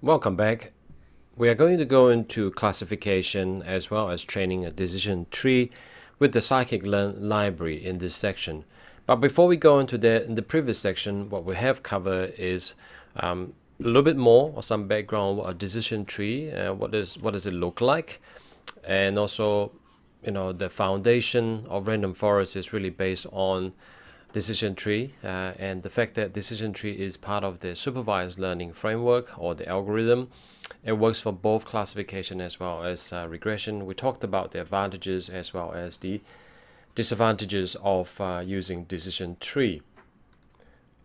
Welcome back. We are going to go into classification as well as training a decision tree with the scikit-learn library in this section. But before we go into that, in the previous section, what we have covered is a little bit more or some background on a decision tree. What does it look like? And also, the foundation of random forest is really based on decision tree and the fact that decision tree is part of the supervised learning framework or the algorithm. It works for both classification as well as regression. We talked about the advantages as well as the disadvantages of using decision tree.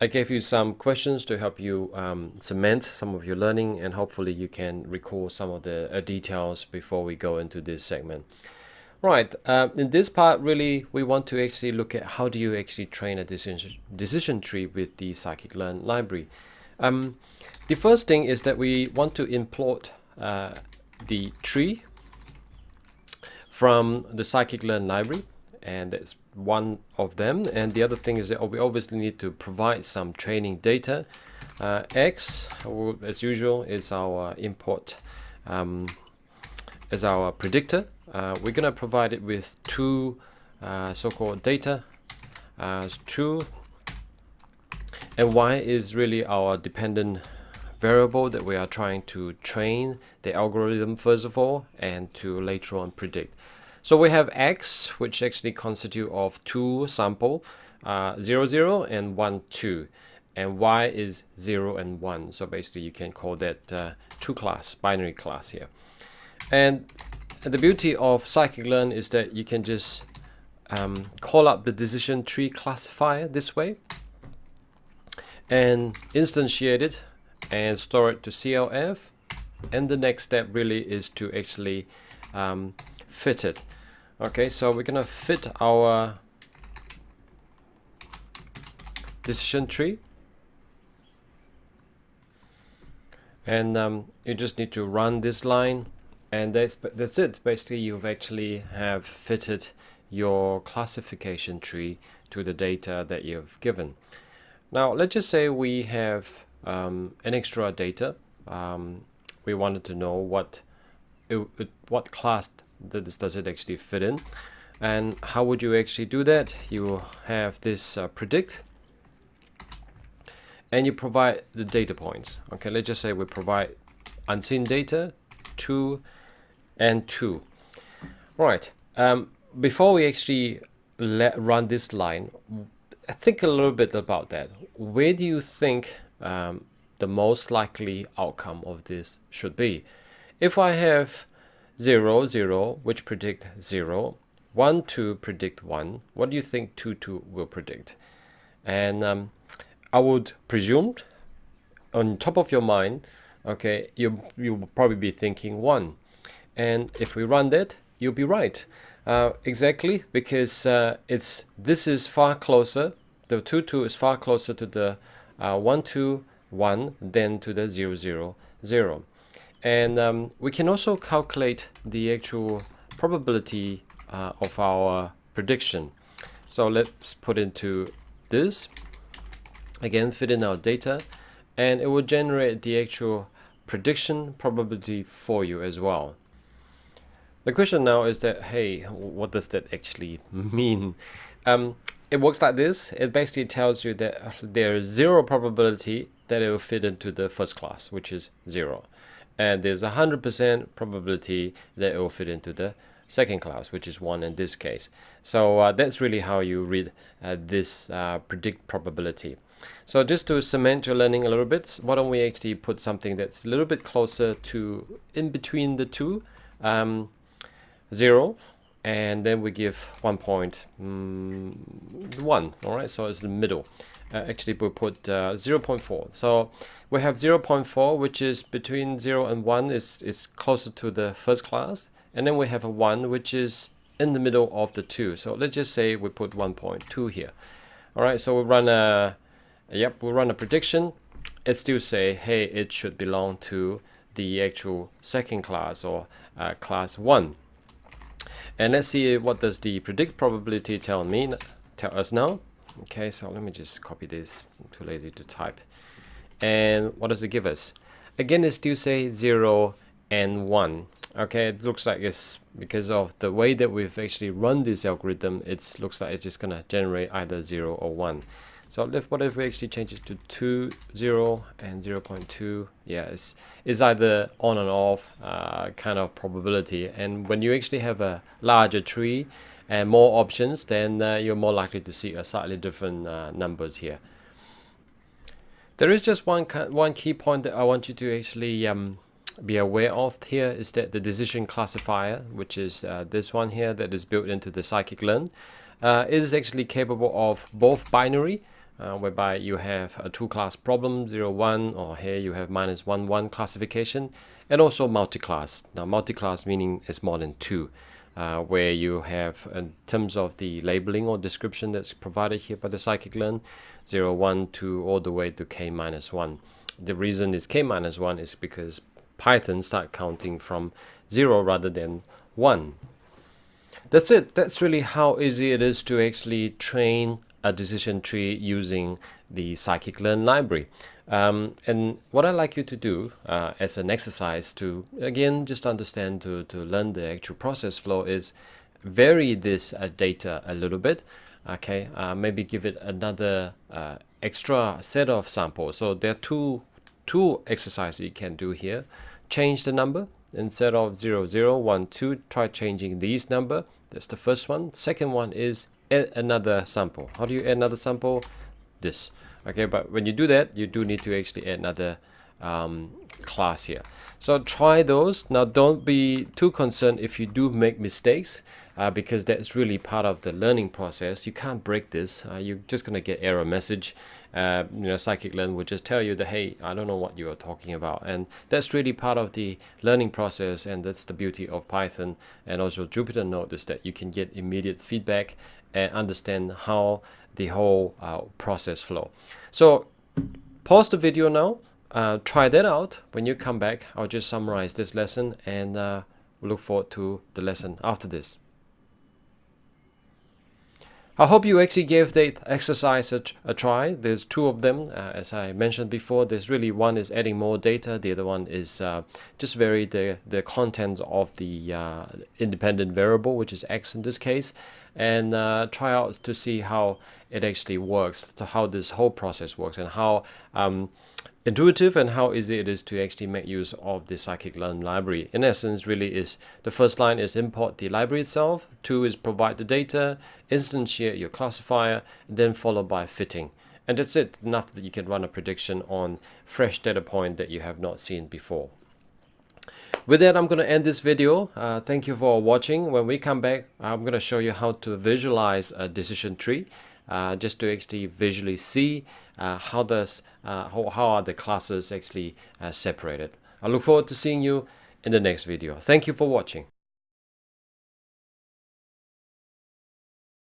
I gave you some questions to help you cement some of your learning, and hopefully you can recall some of the details before we go into this segment. Right, in this part, really, we want to actually look at how do you actually train a decision tree with the scikit-learn library. The first thing is that we want to import the tree from the scikit-learn library, and that's one of them. And the other thing is that we obviously need to provide some training data. X, as usual, is our import, as our predictor. We're going to provide it with two so-called data, true, and y is really our dependent variable that we are trying to train the algorithm first of all and to later on predict. So we have x, which actually constitute of two sample, 0, 0 and 1, 2, and y is 0 and 1. So basically you can call that two class, binary class here. And the beauty of scikit-learn is that you can just call up the decision tree classifier this way and instantiate it and store it to CLF. And the next step really is to actually fit it. Okay, so we're gonna fit our decision tree, and you just need to run this line. And that's it. Basically, you've actually have fitted your classification tree to the data that you've given. Now, let's just say we have an extra data. We wanted to know what class does it actually fit in, and how would you actually do that? You have this predict, and you provide the data points. Okay, let's just say we provide unseen data 2 and 2. Right, before we actually run this line, think a little bit about that. Where do you think the most likely outcome of this should be? If I have 0, 0, which predict 0, 1, 2 predict 1, what do you think 2, 2 will predict? And I would presume on top of your mind, okay, you will probably be thinking 1. And if we run that, you'll be right. Exactly, because this is far closer, the 2, 2 is far closer to the 1, 2, 1 than to the 0, 0, 0. And we can also calculate the actual probability of our prediction. So let's put into this. Again, fit in our data, and it will generate the actual prediction probability for you as well. The question now is that, hey, what does that actually mean? It works like this. It basically tells you that there is 0 probability that it will fit into the first class, which is 0. And there's 100% probability that it will fit into the second class, which is 1 in this case. So that's really how you read this predict probability. So just to cement your learning a little bit, why don't we actually put something that's a little bit closer to in between the two, 0, and then we give 1.1. All right, so it's the middle. Actually, we put 0.4. So we have 0.4, which is between 0 and 1, is closer to the first class, and then we have a 1, which is in the middle of the two. So let's just say we put 1.2 here. All right, so we run a prediction. It still say, hey, it should belong to the actual second class or class 1. And let's see what does the predict probability tell us now. Okay, so let me just copy this. I'm too lazy to type. And what does it give us? again it still say 0 and 1. Okay, it looks like it's because of the way that we've actually run this algorithm, it looks like it's just gonna generate either 0 or 1. So what if we actually change it to 2, 0 and 0.2? Yeah, it's either on and off kind of probability. And when you actually have a larger tree and more options, then you're more likely to see a slightly different numbers here. There is just one key point that I want you to actually be aware of here, is that the decision classifier, which is this one here that is built into the scikit-learn, is actually capable of both binary, whereby you have a two-class problem, 0, 1, or here you have -1, 1 classification, and also multi-class. Now multi-class meaning it's more than 2, where you have, in terms of the labeling or description that's provided here by the scikit-learn, 0, 1, 2, all the way to k-1. The reason is k-1 is because Python start counting from 0 rather than 1. That's it. That's really how easy it is to actually train a decision tree using the scikit-learn library. And what I like you to do as an exercise to, again, just understand, to learn the actual process flow, is vary this data a little bit. Okay, maybe give it another extra set of samples. So there are two exercises you can do here. Change the number. Instead of 0, 0, 1, 2, try changing these number. That's the first one. Second one is add another sample. How do you add another sample? This. Okay, but when you do that, you do need to actually add another class here. So try those. Now don't be too concerned if you do make mistakes, because that's really part of the learning process. You can't break this. You're just gonna get error message. Scikit-learn will just tell you that, hey, I don't know what you are talking about, and that's really part of the learning process. And that's the beauty of Python and also Jupyter Notebook, is that you can get immediate feedback and understand how the whole process flow. So pause the video now, try that out. When you come back, I'll just summarize this lesson, and we'll look forward to the lesson after this. I hope you actually gave that exercise a try. There's two of them, as I mentioned before. There's really one is adding more data. The other one is just vary the content of the independent variable, which is x in this case, and try out to see how it actually works, how this whole process works, and how intuitive and how easy it is to actually make use of the scikit-learn library. In essence, really is the first line is import the library itself, 2 is provide the data, instantiate your classifier, and then followed by fitting. And that's it, enough that you can run a prediction on fresh data point that you have not seen before. With that, I'm going to end this video. Thank you for watching. When we come back, I'm going to show you how to visualize a decision tree, just to actually visually see how are the classes actually separated. I look forward to seeing you in the next video. Thank you for watching.